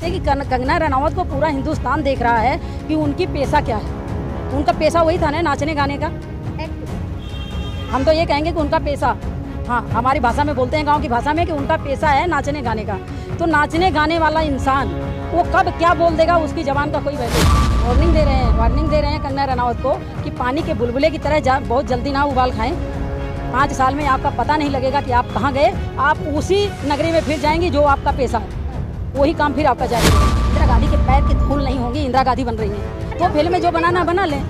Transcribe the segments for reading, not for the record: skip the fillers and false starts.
कि कंगना रनावत को पूरा हिंदुस्तान देख रहा है कि उनकी पेशा क्या है। उनका पेशा वही था ना, नाचने गाने का। हम तो ये कहेंगे कि उनका पेशा, हाँ हमारी भाषा में बोलते हैं, गांव की भाषा में, कि उनका पेशा है नाचने गाने का। तो नाचने गाने वाला इंसान वो कब क्या बोल देगा, उसकी जबान का कोई वैल्यू नहीं। वार्निंग दे रहे हैं कंगना रनावत को कि पानी के बुलबुले की तरह बहुत जल्दी ना उबाल खाएं। 5 साल में आपका पता नहीं लगेगा कि आप कहाँ गए, आप उसी नगरी में फिर जाएंगी जो आपका पेशा है, वही काम फिर आपका जारी रहेगा। इंदिरा गांधी के पैर की धूल नहीं होंगी, इंदिरा गांधी बन रही है, तो फिल्म में जो बनाना बना लें।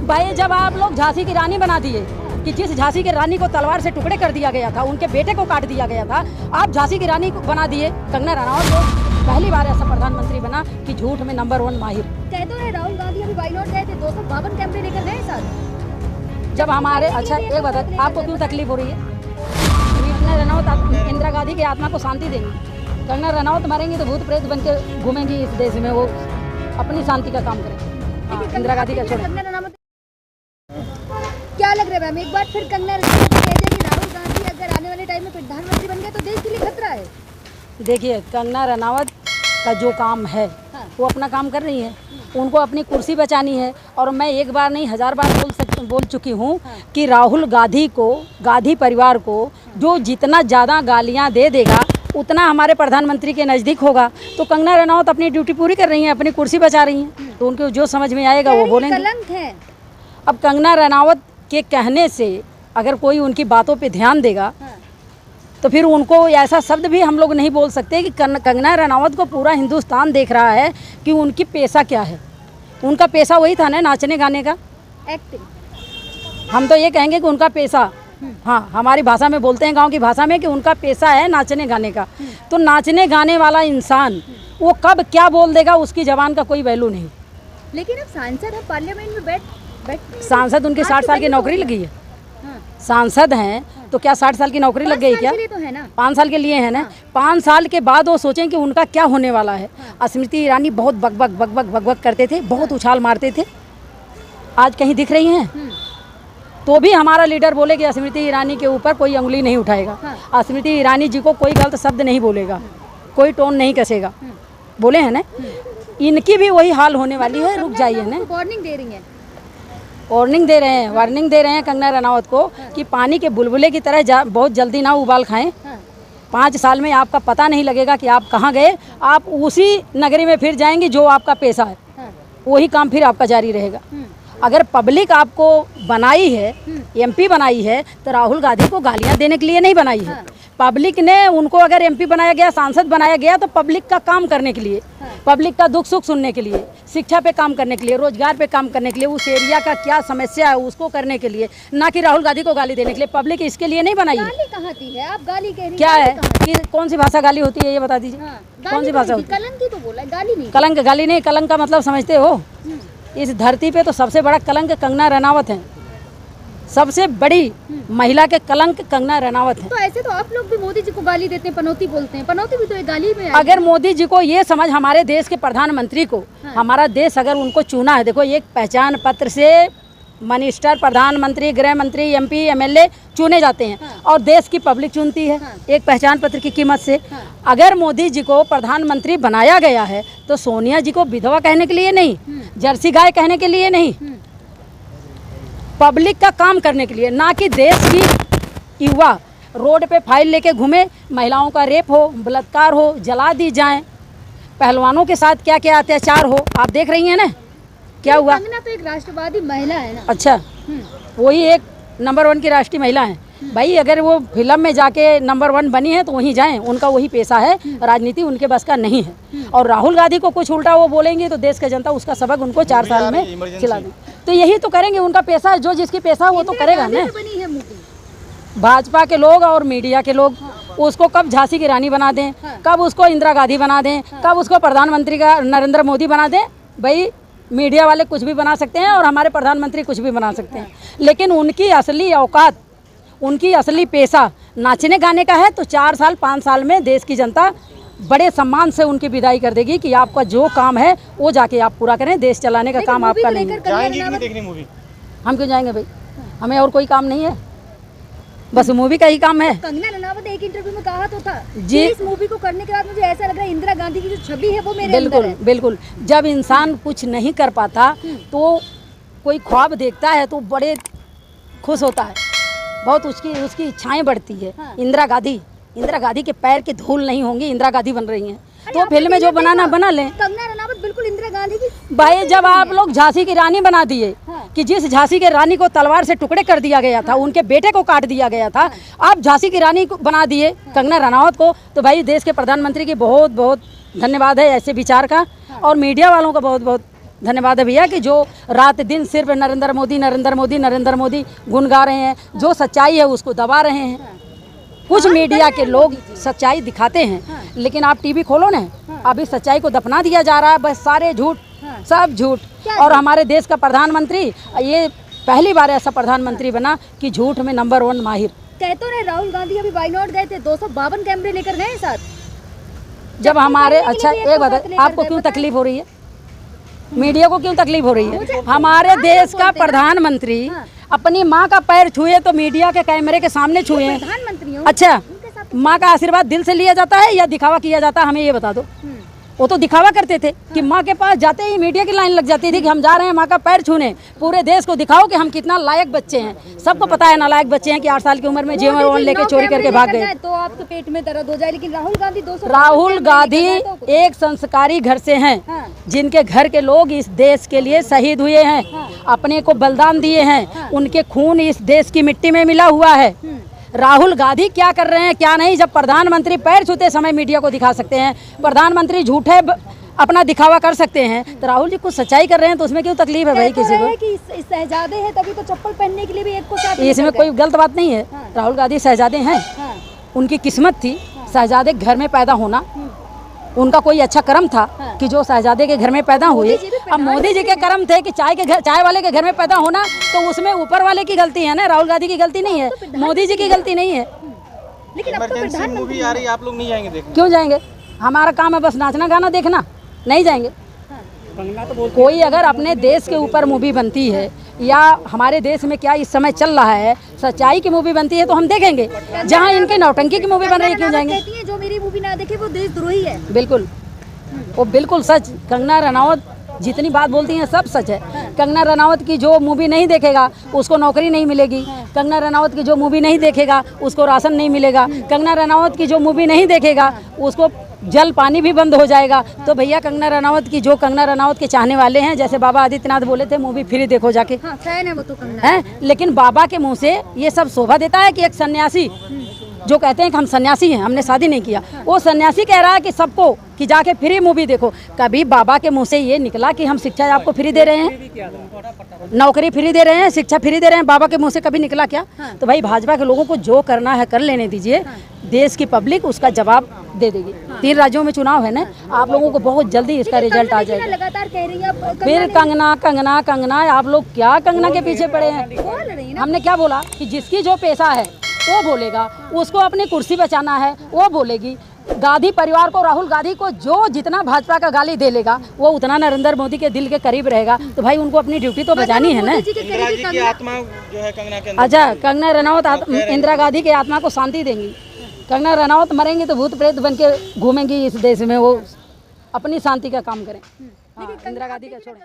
भाई जब आप लोग झांसी की रानी बना दिए कि जिस झांसी की रानी को तलवार से टुकड़े कर दिया गया था, उनके बेटे को काट दिया गया था, आप झांसी की रानी को बना दिए। कंगना रनावत को पहली बार ऐसा प्रधानमंत्री बना कि झूठ में नंबर 1 माहिर। कह तो रहे राहुल गांधी अभी वायनाड गए थे, 252 कैमरे लेकर गए साथ। जब हमारे अच्छा एक बता, आपको क्यों तकलीफ हो रही है? कंगना रनावत इंदिरा गांधी की आत्मा को शांति देंगी। कंगना रनावत मरेंगी तो भूत प्रेत बन के घूमेंगी इस देश में, वो अपनी शांति का काम करेंगी। इंदिरा गांधी का छोड़ें। क्या लग रहा है मैम, एक बार फिर कंगना रनावत कह रही है कि राहुल गांधी अगर आने वाले टाइम में प्रधानमंत्री बन गए तो देश के लिए खतरा है? देखिए कंगना रनावत का जो काम है, वो अपना काम कर रही है, उनको अपनी कुर्सी बचानी है। और मैं एक बार नहीं 1000 बार बोल चुकी हूँ कि राहुल गांधी को, गांधी परिवार को जो जितना ज़्यादा गालियाँ दे देगा उतना हमारे प्रधानमंत्री के नज़दीक होगा। तो कंगना रनावत अपनी ड्यूटी पूरी कर रही हैं, अपनी कुर्सी बचा रही हैं, तो उनको जो समझ में आएगा वो बोलेंगे। कलंक है। अब कंगना रनावत के कहने से अगर कोई उनकी बातों पे ध्यान देगा तो फिर उनको ऐसा शब्द भी हम लोग नहीं बोल सकते कि कंगना रनावत को पूरा हिंदुस्तान देख रहा है कि उनकी पेशा क्या है। उनका पेशा वही था ना, नाचने गाने का। एक्टिंग। हम तो ये कहेंगे कि उनका पेशा, हाँ हमारी भाषा में बोलते हैं, गांव की भाषा में, कि उनका पेशा है नाचने गाने का। तो नाचने गाने वाला इंसान वो कब क्या बोल देगा, उसकी जबान का कोई वैल्यू नहीं। लेकिन अब सांसद है, पार्लियामेंट में बैठ सांसद उनकी 60 साल की नौकरी लगी है। सांसद हैं तो क्या 60 साल की नौकरी लग गई क्या? तो है ना, 5 साल के लिए है ना। 5 साल के बाद वो सोचें कि उनका क्या होने वाला है। स्मृति ईरानी बहुत बकबक करते थे, बहुत उछाल मारते थे, आज कहीं दिख रही हैं? तो भी हमारा लीडर बोले कि स्मृति ईरानी के ऊपर कोई उंगली नहीं उठाएगा, स्मृति ईरानी जी को कोई गलत शब्द नहीं बोलेगा, कोई टोन नहीं कसेगा, बोले हैं ना। इनकी भी वही हाल होने वाली है, रुक जाइए ना। वार्निंग दे रही है, वार्निंग दे रहे हैं कंगना रनावत को कि पानी के बुलबुले की तरह बहुत जल्दी ना उबाल खाएं। 5 साल में आपका पता नहीं लगेगा कि आप कहाँ गए, आप उसी नगरी में फिर जाएंगी जो आपका पेशा है, वही काम फिर आपका जारी रहेगा। अगर पब्लिक आपको बनाई है, MP बनाई है, तो राहुल गांधी को गालियाँ देने के लिए नहीं बनाई है। पब्लिक ने उनको अगर MP बनाया गया, सांसद बनाया गया, तो पब्लिक का काम करने के लिए, पब्लिक का दुख सुख सुनने के लिए, शिक्षा पे काम करने के लिए, रोजगार पे काम करने के लिए, उस एरिया का क्या समस्या है उसको करने के लिए, ना कि राहुल गांधी को गाली देने के लिए। पब्लिक इसके लिए नहीं बनाई है। गाली कहाँ थी है? आप गाली कह रही हैं, क्या है कि कौन सी भाषा गाली होती है, ये बता दीजिए। कौन सी भाषा होती है? कलंक ही तो बोला, गाली नहीं। कलंक गाली नहीं, कलंक का मतलब समझते हो? इस धरती पे तो सबसे बड़ा कलंक कंगना रनावत है, सबसे बड़ी महिला के कलंक कंगना रनावत है। तो ऐसे तो आप लोग भी मोदी जी को गाली देते हैं, पनौती बोलते हैं, पनौती भी तो एक गाली में। अगर मोदी जी को ये समझ, हमारे देश के प्रधानमंत्री को, हमारा देश अगर उनको चुना है, देखो एक पहचान पत्र से मिनिस्टर, प्रधानमंत्री, गृह मंत्री, MP, MLA चुने जाते हैं, और देश की पब्लिक चुनती है एक पहचान पत्र की कीमत से। अगर मोदी जी को प्रधानमंत्री बनाया गया है तो सोनिया जी को विधवा कहने के लिए नहीं, जर्सी गाय कहने के लिए नहीं, पब्लिक का काम करने के लिए, ना कि देश की युवा रोड पे फाइल लेके घूमे, महिलाओं का रेप हो, बलात्कार हो, जला दी जाएं, पहलवानों के साथ क्या क्या अत्याचार हो, आप देख रही हैं ना क्या हुआ। कंगना तो एक राष्ट्रवादी महिला है ना। अच्छा, वही एक नंबर 1 की राष्ट्रीय महिला है। भाई अगर वो फिल्म में जाके नंबर 1 बनी है तो वहीं जाएं, उनका वही पेशा है, राजनीति उनके बस का नहीं है। और राहुल गांधी को कुछ उल्टा वो बोलेंगे तो देश का जनता उसका सबक उनको 4 साल में खिला दें। तो यही तो करेंगे, उनका पेशा है, जो जिसकी पेशा वो तो करेगा ना। भाजपा के लोग और मीडिया के लोग उसको कब झांसी की रानी बना दें, कब उसको इंदिरा गांधी बना दें, कब उसको प्रधानमंत्री का नरेंद्र मोदी बना दें। भाई मीडिया वाले कुछ भी बना सकते हैं और हमारे प्रधानमंत्री कुछ भी बना सकते हैं, लेकिन उनकी असली औकात, उनकी असली पेशा नाचने गाने का है। तो 4 साल 5 साल में देश की जनता बड़े सम्मान से उनकी विदाई कर देगी कि आपका जो काम है वो जाके आप पूरा करें, देश चलाने का काम आपका नहीं है। जाएंगे कि नहीं देखने मूवी? हम क्यों जाएंगे भाई, हमें और कोई काम नहीं है। बस मूवी का ही काम है। कंगना रनावत ने एक इंटरव्यू में कहा तो था जी। कि इस मूवी को करने के बाद मुझे ऐसा लग रहा है इंदिरा गांधी की जो छवि है वो मेरे अंदर बिल्कुल है। बिल्कुल, जब इंसान कुछ नहीं कर पाता तो कोई ख्वाब देखता है तो बड़े खुश होता है, बहुत उसकी इच्छाएं बढ़ती है। हाँ। इंदिरा गांधी के पैर की धूल नहीं होंगी, इंदिरा गांधी बन रही हैं, तो आपने फिल्म में जो देखा, बनाना बना लें। कंगना रनावत बिल्कुल इंदिरा गांधी की भाई जब आप लोग झांसी की रानी बना दिए हाँ। कि जिस झांसी के रानी को तलवार से टुकड़े कर दिया गया था, उनके बेटे को काट दिया गया था, आप झांसी की रानी को बना दिए कंगना रनावत को, तो भाई देश के प्रधानमंत्री की बहुत बहुत धन्यवाद है ऐसे विचार का, और मीडिया वालों का बहुत बहुत धन्यवाद है भैया कि जो रात दिन सिर्फ नरेंद्र मोदी गुण गा रहे हैं, जो सच्चाई है उसको दबा रहे हैं। कुछ मीडिया के लोग सच्चाई दिखाते हैं, लेकिन आप टीवी खोलो ना, अभी सच्चाई को दफना दिया जा रहा है, बस सारे झूठ, सब झूठ। और हमारे देश का प्रधानमंत्री ये पहली बार ऐसा प्रधानमंत्री बना कि झूठ में नंबर 1 माहिर। कहते रहे राहुल गांधी अभी वायनाड गए थे, 252 कैमरे लेकर गए साथ। जब हमारे करने के अच्छा लिए भी एक एक बात बात है, लेकर आपको गए, क्यों पता है? तकलीफ हो रही है? मीडिया को क्यों तकलीफ हो रही है? मुझे- हमारे आप देश लोग का बोलते हैं। प्रधानमंत्री हाँ। अपनी माँ का पैर छुए तो मीडिया के कैमरे के सामने छुए। प्रधानमंत्री हूँ। अच्छा, उनके साथ माँ का आशीर्वाद दिल से लिया जाता है या दिखावा किया जाता है, हमें ये बता दो। वो तो दिखावा करते थे कि माँ के पास जाते ही मीडिया की लाइन लग जाती थी कि हम जा रहे हैं माँ का पैर छूने, पूरे देश को दिखाओ कि हम कितना लायक बच्चे हैं। सबको पता है नालायक बच्चे हैं कि 8 साल की उम्र में जीवन रोन लेके चोरी करके भाग गए। तो आपके पेट में दर्द हो जाए, लेकिन राहुल गांधी 200 राहुल गांधी एक संस्कारी घर से हैं, हाँ। जिनके घर के लोग इस देश के लिए शहीद हुए हैं, अपने को बलिदान दिए हैं, उनके खून इस देश की मिट्टी में मिला हुआ है। राहुल गांधी क्या कर रहे हैं क्या नहीं, जब प्रधानमंत्री पैर छूते समय मीडिया को दिखा सकते हैं, प्रधानमंत्री झूठे अपना दिखावा कर सकते हैं, तो राहुल जी कुछ सच्चाई कर रहे हैं तो उसमें क्यों तकलीफ है भाई किसी को? कि शहजादे हैं तभी तो चप्पल पहनने के लिए भी एक को साथ इसमें कोई गलत बात नहीं है। राहुल गांधी शहजादे हैं, उनकी किस्मत थी शहजादे के घर में पैदा होना, उनका कोई अच्छा कर्म था कि जो शहजादे के घर में पैदा हुए। अब मोदी जी के कर्म थे कि चाय वाले के घर में पैदा होना, तो उसमें ऊपर वाले की गलती है ना, राहुल गांधी की गलती नहीं है, मोदी जी की गलती नहीं है। लेकिन अब तो इमरजेंसी मूवी आ रही है, आप लोग नहीं जाएंगे देखने? क्यों जाएंगे? हमारा काम है बस नाचना गाना देखना, नहीं जाएंगे। कोई अगर अपने देश के ऊपर मूवी बनती है या हमारे देश में क्या इस समय चल रहा है, सच्चाई की मूवी बनती है तो हम देखेंगे। जहाँ इनके नौटंकी की मूवी बन रही है क्यों जाएंगे? कहती है जो मेरी मूवी ना देखे वो देशद्रोही है। बिल्कुल, वो बिल्कुल सच। कंगना रनावत जितनी बात बोलती हैं सब सच है। कंगना रनावत की जो मूवी नहीं देखेगा उसको नौकरी नहीं मिलेगी, कंगना रनावत की जो मूवी नहीं देखेगा उसको राशन नहीं मिलेगा, कंगना रनावत की जो मूवी नहीं देखेगा उसको जल पानी भी बंद हो जाएगा। तो भैया कंगना रनावत के चाहने वाले हैं, जैसे बाबा आदित्यनाथ बोले थे मूवी फ्री देखो जाके, हाँ, फैन है वो तो कंगना। है। लेकिन बाबा के मुंह से ये सब शोभा देता है कि एक सन्यासी जो कहते हैं कि हम सन्यासी हैं, हमने शादी नहीं किया, वो सन्यासी कह रहा है कि सबको कि जाके फ्री मूवी देखो। कभी बाबा के मुंह से ये निकला कि हम शिक्षा आपको फ्री दे रहे हैं, नौकरी फ्री दे रहे हैं, शिक्षा फ्री दे रहे हैं? बाबा के मुंह से कभी निकला क्या? तो भाई भाजपा के लोगों को जो करना है कर लेने दीजिए, देश की पब्लिक उसका जवाब दे देगी। 3 राज्यों में चुनाव है ना, आप लोगों को बहुत जल्दी इसका रिजल्ट आ जाएगा। लगातार कह रही है फिर कंगना, आप लोग क्या कंगना के पीछे पड़े हैं? बोल रही है ना। हमने क्या बोला कि जिसकी जो पेशा है वो बोलेगा, उसको अपनी कुर्सी बचाना है वो बोलेगी। गांधी परिवार को, राहुल गांधी को जो जितना भाजपा का गाली दे लेगा वो उतना नरेंद्र मोदी के दिल के करीब रहेगा। तो भाई उनको अपनी ड्यूटी तो बजानी है ना। इंदिरा जी की आत्मा जो है कंगना के अंदर। अच्छा, कंगना रनावत इंदिरा गांधी की आत्मा को शांति देंगी। कंगना रनावत मरेंगी तो भूत प्रेत बन के घूमेंगी इस देश में, वो अपनी शांति का काम करें। हाँ, इंदिरा गांधी का छोड़।